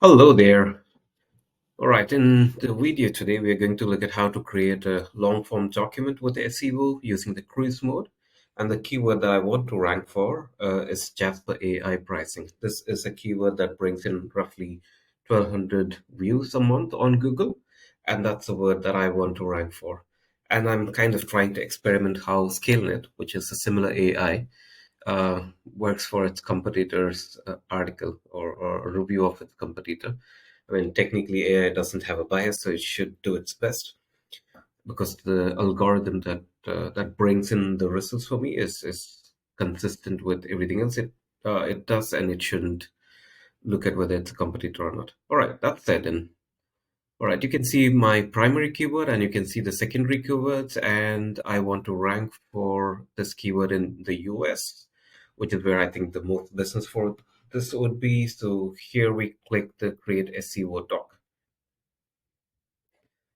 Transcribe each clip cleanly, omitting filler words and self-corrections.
Hello there. All right, in the video today, we are going to look at how to create a long form document with SEO using the cruise mode. And the keyword that I want to rank for is Jasper AI pricing. This is a keyword that brings in roughly 1,200 views a month on Google. And that's a word that I want to rank for. And I'm kind of trying to experiment how Scalenut, which is a similar AI, works for its competitor's article or a review of its competitor. I mean, technically, AI doesn't have a bias, so it should do its best because the algorithm that brings in the results for me is consistent with everything else it does, and it shouldn't look at whether it's a competitor or not. All right, that said, and all right, you can see my primary keyword and you can see the secondary keywords, and I want to rank for this keyword in the US, which is where I think the most business for this would be. So here we click the create SEO doc.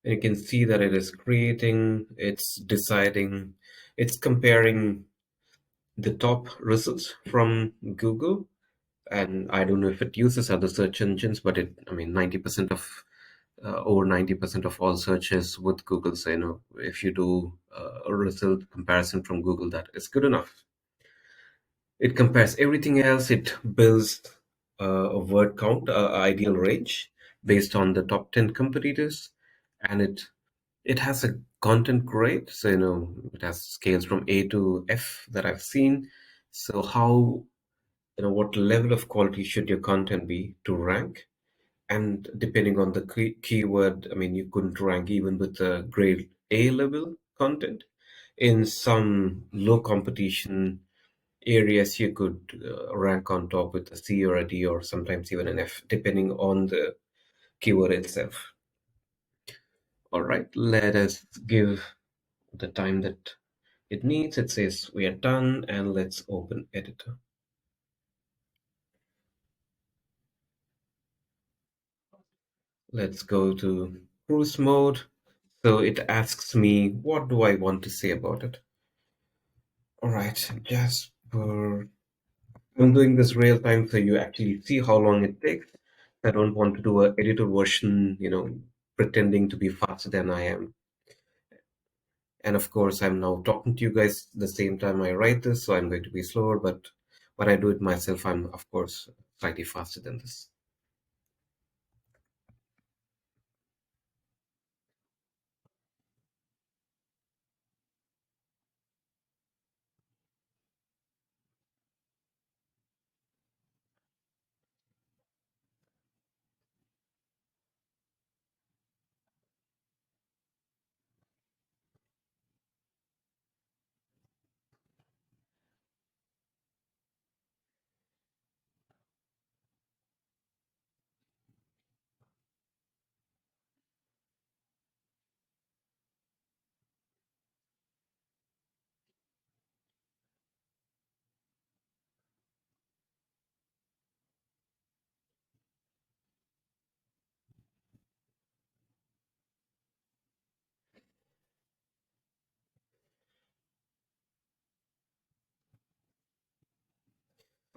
And you can see that it is creating, it's deciding, it's comparing the top results from Google. And I don't know if it uses other search engines, but I mean, 90% of over 90% of all searches with Google. So, if you do a result comparison from Google, that is good enough. It compares everything else. It builds a word count, ideal range based on the top 10 competitors. And it has a content grade. So, it has scales from A to F that I've seen. So how, what level of quality should your content be to rank? And depending on the keyword, I mean, you couldn't rank even with the grade A level content. In some low competition areas, you could rank on top with a C or a D or sometimes even an F, depending on the keyword itself. All right, let us give the time that it needs. It says we are done, and let's open editor. Let's go to cruise mode. So it asks me, what do I want to say about it? All right, Jasper. I'm doing this real time so you actually see how long it takes. I don't want to do a edited version, pretending to be faster than I am. And of course, I'm now talking to you guys the same time I write this, so I'm going to be slower, but when I do it myself, I'm of course slightly faster than this.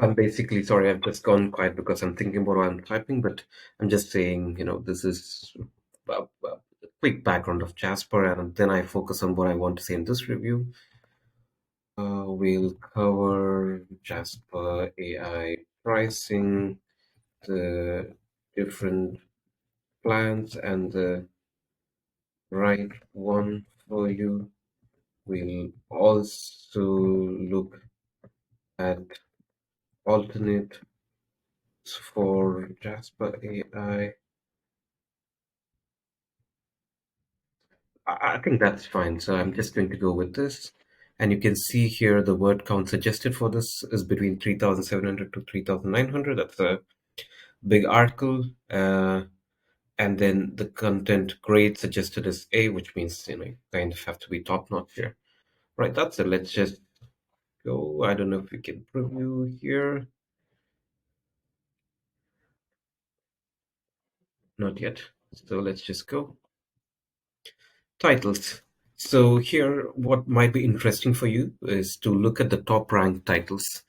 I'm basically sorry, I've just gone quiet because I'm thinking about what I'm typing, but I'm just saying, this is a quick background of Jasper, and then I focus on what I want to say in this review. We'll cover Jasper AI pricing, the different plans, and the right one for you. We'll also look at alternates for Jasper AI. I think that's fine. So I'm just going to go with this. And you can see here the word count suggested for this is between 3,700 to 3,900. That's a big article. And then the content grade suggested is A, which means, you kind of have to be top notch here. Right, that's it. Let's just go. I don't know if we can preview here. Not yet. So let's just go. Titles. So here, what might be interesting for you is to look at the top ranked titles.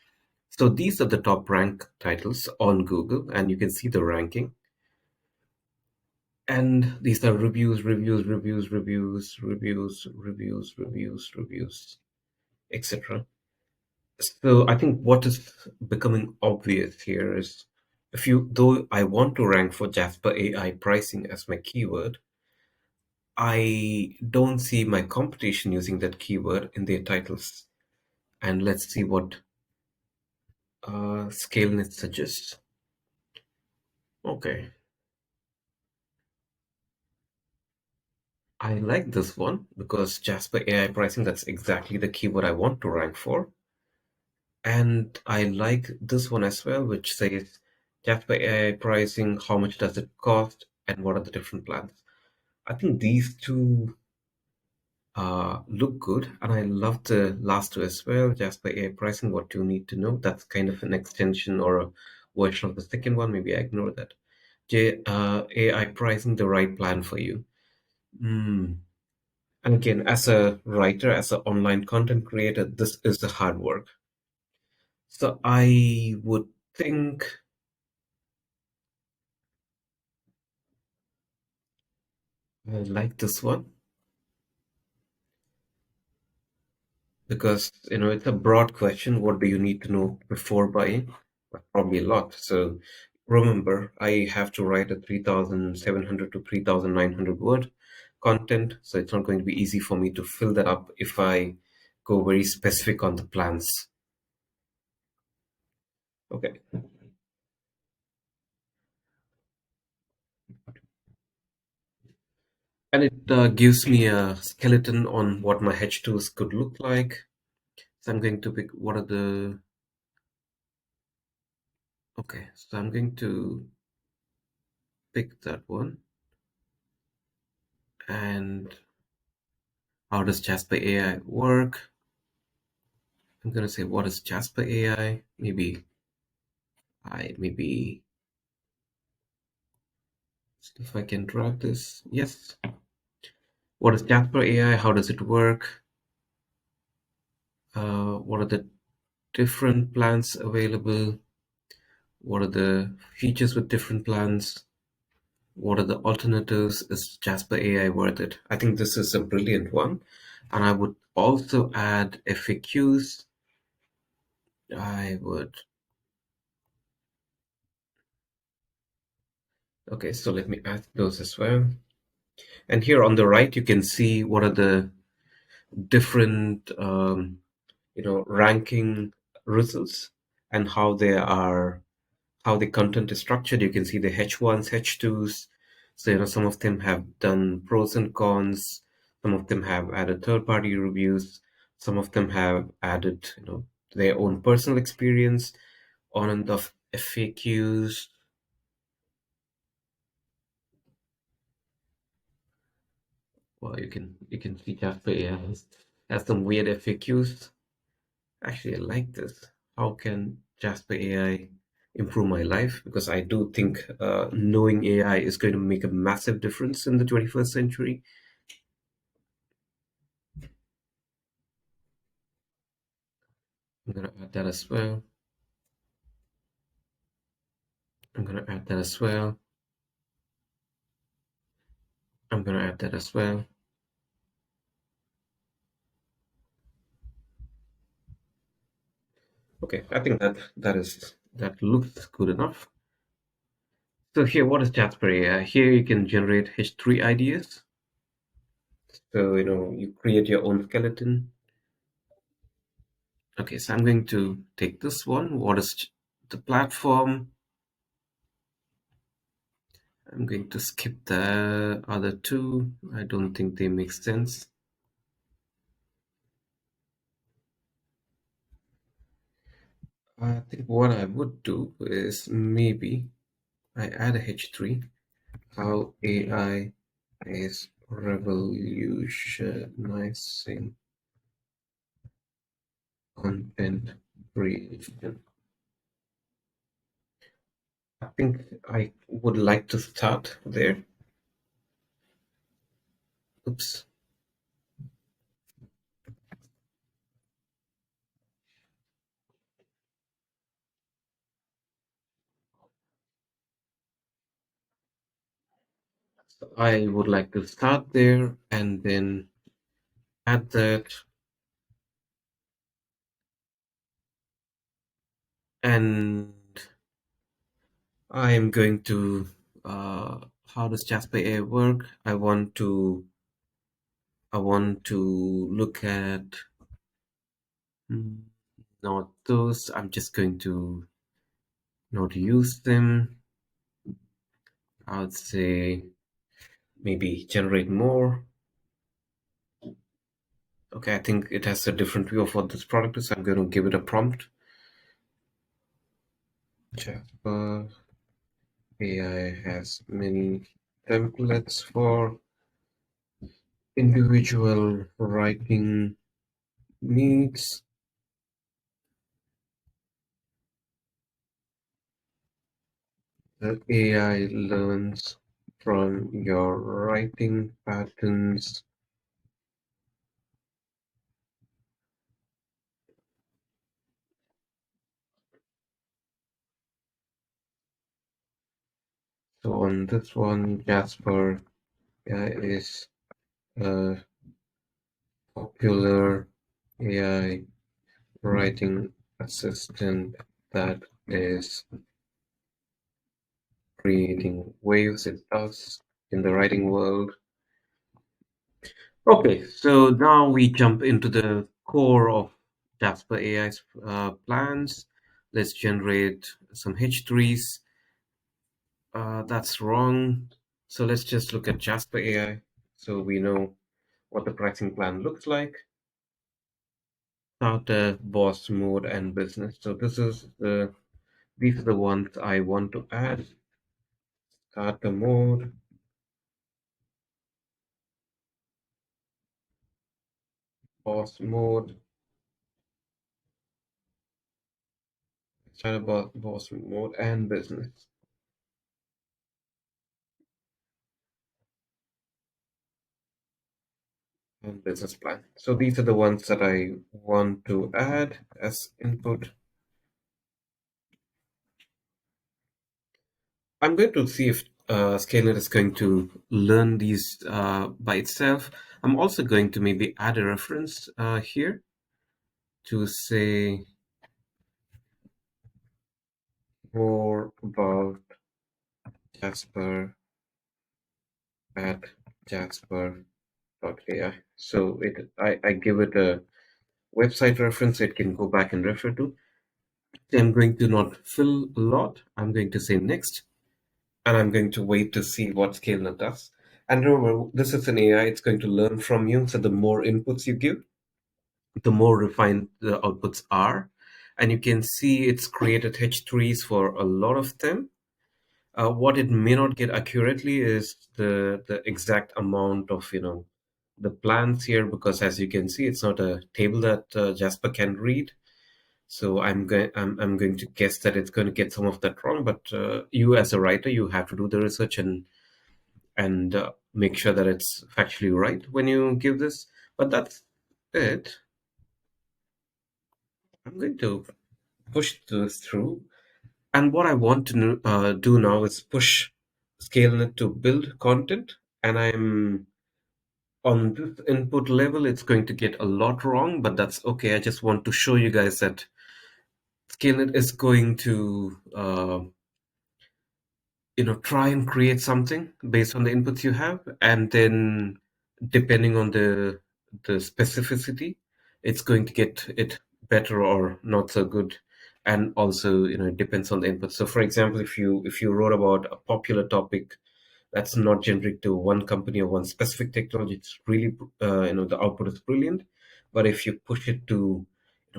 So these are the top rank titles on Google, and you can see the ranking. And these are reviews, reviews, reviews, reviews, reviews, reviews, reviews, reviews, etc. So I think what is becoming obvious here is though I want to rank for Jasper AI pricing as my keyword, I don't see my competition using that keyword in their titles. And let's see what Scalenut suggests. Okay, I like this one because Jasper AI pricing, that's exactly the keyword I want to rank for. And I like this one as well, which says Jasper AI pricing, how much does it cost, and what are the different plans? I think these two look good, and I love the last two as well. Jasper AI pricing, what you need to know. That's kind of an extension or a version of the second one. Maybe I ignore that. AI pricing, the right plan for you. Hmm. And again, as a writer, as an online content creator, this is the hard work. So I would think I like this one because it's a broad question. What do you need to know before buying? Well, probably a lot. So remember, I have to write a 3,700 to 3,900 word content. So it's not going to be easy for me to fill that up if I go very specific on the plans. Okay. And it gives me a skeleton on what my H2s could look like. So I'm going to pick what are the. Okay, so I'm going to pick that one. And how does Jasper AI work? I'm gonna say what is Jasper AI? Maybe see if I can drag this. Yes. What is Jasper AI? How does it work? What are the different plans available? What are the features with different plans? What are the alternatives? Is Jasper AI worth it? I think this is a brilliant one. And I would also add FAQs. I would. Okay, so let me add those as well. And here on the right, you can see what are the different, ranking results and how the content is structured. You can see the H1s, H2s. So, some of them have done pros and cons. Some of them have added third-party reviews. Some of them have added, their own personal experience on and off FAQs. Well, you can see Jasper AI has some weird FAQs. Actually, I like this. How can Jasper AI improve my life? Because I do think knowing AI is going to make a massive difference in the 21st century. I'm going to add that as well. I'm going to add that as well. I'm going to add that as well. Okay, I think that looks good enough. So here, what is Jasper AI? Here you can generate H3 ideas. So, you create your own skeleton. Okay, so I'm going to take this one. What is the platform? I'm going to skip the other two. I don't think they make sense. I think what I would do is maybe I add a H3, how AI is revolutionizing content creation. I think I would like to start there. Oops. I would like to start there and then add that, and I am going to, how does Jasper AI work? I want to look at, mm, not those. I'm just going to not use them. I would say maybe generate more. Okay, I think it has a different view of what this product is. I'm going to give it a prompt. Jasper AI has many templates for individual writing needs. The AI learns from your writing patterns. So on this one, Jasper AI is a popular AI writing assistant that is creating waves it does in the writing world. Okay, so now we jump into the core of Jasper AI's plans. Let's generate some H3s. That's wrong. So let's just look at Jasper AI so we know what the pricing plan looks like. Starter, boss mode, and business. So these are the ones I want to add. Starter mode, boss mode, starter boss mode, and business. And business plan. So these are the ones that I want to add as input. I'm going to see if Scalenut is going to learn these by itself. I'm also going to maybe add a reference here to say more about Jasper at jasper.ai. So I give it a website reference it can go back and refer to. I'm going to not fill a lot. I'm going to say next, and I'm going to wait to see what Scalenut does. And remember, this is an AI, it's going to learn from you. So the more inputs you give, the more refined the outputs are. And you can see it's created H3s for a lot of them. What it may not get accurately is the exact amount of, the plans here, because as you can see, it's not a table that Jasper can read. So I'm going to guess that it's going to get some of that wrong. But you as a writer, you have to do the research and make sure that it's factually right when you give this. But that's it. I'm going to push this through. And what I want to do now is push Scalenut to build content. And I'm on this input level, it's going to get a lot wrong, but that's okay. I just want to show you guys that Scalenut is going to try and create something based on the inputs you have, and then depending on the specificity, it's going to get it better or not so good. And also, it depends on the input. So for example, if you wrote about a popular topic that's not generic to one company or one specific technology, it's really the output is brilliant. But if you push it to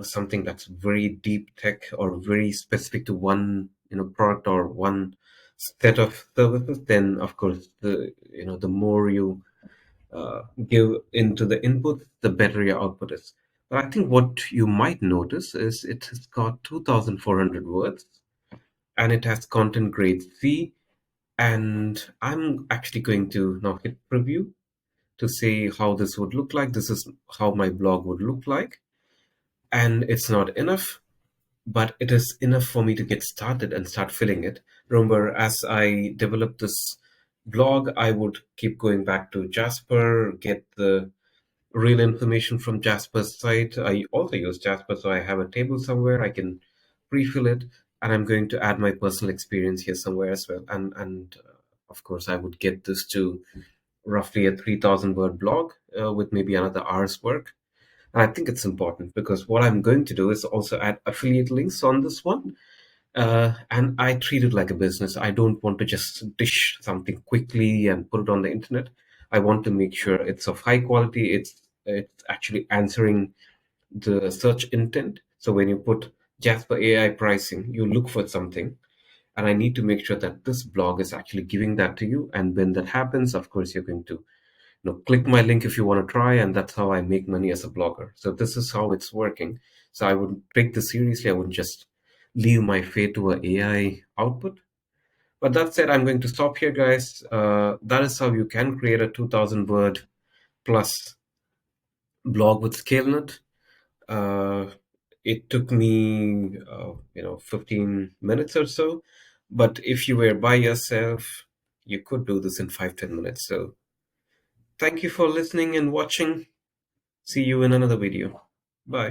something that's very deep tech or very specific to one product or one set of services, then of course the more you give into the input, the better your output is. But I think what you might notice is it has got 2,400 words, and it has content grade C. And I'm actually going to now hit preview to see how this would look like. This is how my blog would look like. And it's not enough, but it is enough for me to get started and start filling it. Remember, as I develop this Blog, I would keep going back to Jasper, get the real information from Jasper's site. I also use Jasper, so I have a table somewhere I can refill it, and I'm going to add my personal experience here somewhere as well. And of course, I would get this to roughly a 3,000 word blog with maybe another hour's work. And I think it's important because what I'm going to do is also add affiliate links on this one. And I treat it like a business. I don't want to just dish something quickly and put it on the internet. I want to make sure it's of high quality. It's actually answering the search intent. So when you put Jasper AI pricing, you look for something, and I need to make sure that this blog is actually giving that to you. And when that happens, of course, you're going to click my link if you want to try, and that's how I make money as a blogger. So this is how it's working. So I would take this seriously. I wouldn't just leave my fate to a AI output. But that said, I'm going to stop here, guys. That is how you can create a 2,000 word plus blog with Scalenut. uh, it took me 15 minutes or so, but if you were by yourself, you could do this in 5-10 minutes. So thank you for listening and watching. See you in another video. Bye.